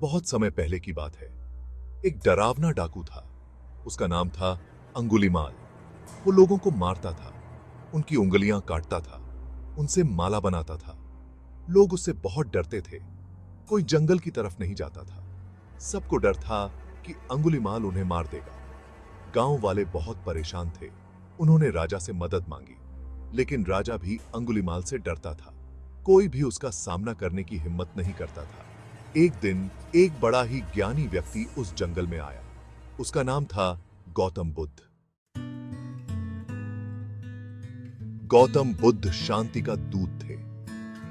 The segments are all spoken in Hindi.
बहुत समय पहले की बात है। एक डरावना डाकू था। उसका नाम था अंगुलीमाल। वो लोगों को मारता था, उनकी उंगलियां काटता था, उनसे माला बनाता था। लोग उससे बहुत डरते थे। कोई जंगल की तरफ नहीं जाता था। सबको डर था कि अंगुलीमाल उन्हें मार देगा। गांव वाले बहुत परेशान थे। उन्होंने राजा से मदद मांगी, लेकिन राजा भी अंगुलीमाल से डरता था। कोई भी उसका सामना करने की हिम्मत नहीं करता था। एक दिन एक बड़ा ही ज्ञानी व्यक्ति उस जंगल में आया। उसका नाम था गौतम बुद्ध। गौतम बुद्ध शांति का दूत थे।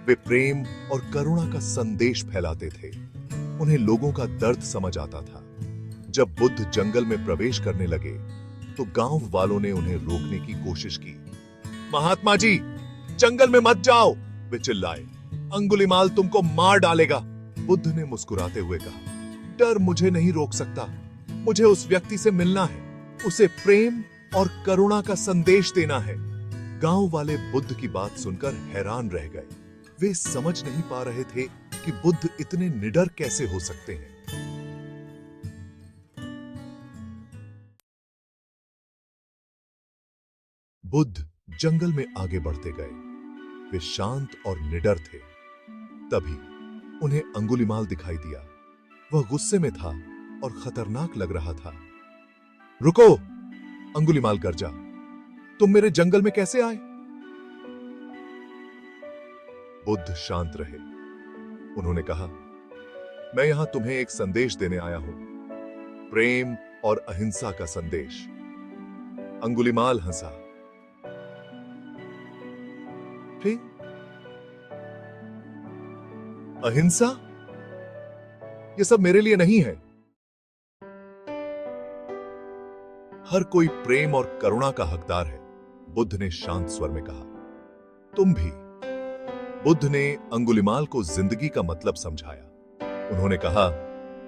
वे प्रेम और करुणा का संदेश फैलाते थे। उन्हें लोगों का दर्द समझ आता था। जब बुद्ध जंगल में प्रवेश करने लगे, तो गांव वालों ने उन्हें रोकने की कोशिश की। महात्मा जी, जंगल में मत जाओ, वे चिल्लाए। अंगुलीमाल तुमको मार डालेगा। बुद्ध ने मुस्कुराते हुए कहा, डर मुझे नहीं रोक सकता। मुझे उस व्यक्ति से मिलना है, उसे प्रेम और करुणा का संदेश देना है। गांव वाले बुद्ध की बात सुनकर हैरान रह गए। वे समझ नहीं पा रहे थे कि बुद्ध इतने निडर कैसे हो सकते हैं। बुद्ध जंगल में आगे बढ़ते गए। वे शांत और निडर थे। तभी उन्हें अंगुलीमाल दिखाई दिया। वह गुस्से में था और खतरनाक लग रहा था। रुको, अंगुलीमाल गरजा, तुम मेरे जंगल में कैसे आए? बुद्ध शांत रहे। उन्होंने कहा, मैं यहां तुम्हें एक संदेश देने आया हूं, प्रेम और अहिंसा का संदेश। अंगुलीमाल हंसा। प्रेम, अहिंसा, यह सब मेरे लिए नहीं है। हर कोई प्रेम और करुणा का हकदार है, बुद्ध ने शांत स्वर में कहा। तुम भी। बुद्ध ने अंगुलीमाल को जिंदगी का मतलब समझाया। उन्होंने कहा,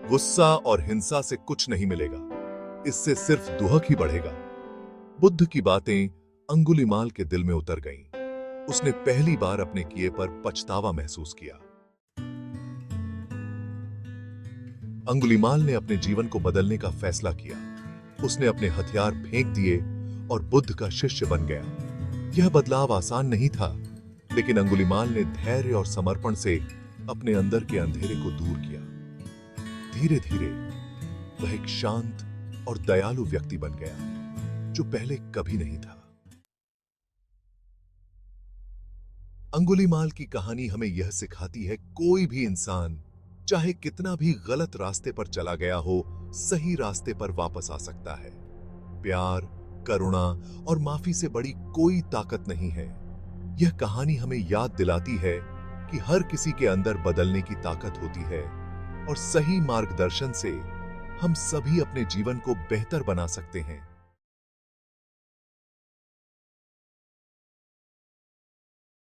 गुस्सा और हिंसा से कुछ नहीं मिलेगा, इससे सिर्फ दुहक ही बढ़ेगा। बुद्ध की बातें अंगुलीमाल के दिल में उतर गईं। उसने पहली बार अपने किए पर पछतावा महसूस किया। अंगुलीमाल ने अपने जीवन को बदलने का फैसला किया। उसने अपने हथियार फेंक दिए और बुद्ध का शिष्य बन गया। यह बदलाव आसान नहीं था, लेकिन अंगुलीमाल ने धैर्य और समर्पण से अपने अंदर के अंधेरे को दूर किया। धीरे धीरे वह एक शांत और दयालु व्यक्ति बन गया, जो पहले कभी नहीं था। अंगुलीमाल की कहानी हमें यह सिखाती है, कोई भी इंसान चाहे कितना भी गलत रास्ते पर चला गया हो, सही रास्ते पर वापस आ सकता है। प्यार, करुणा और माफी से बड़ी कोई ताकत नहीं है। यह कहानी हमें याद दिलाती है कि हर किसी के अंदर बदलने की ताकत होती है और सही मार्गदर्शन से हम सभी अपने जीवन को बेहतर बना सकते हैं।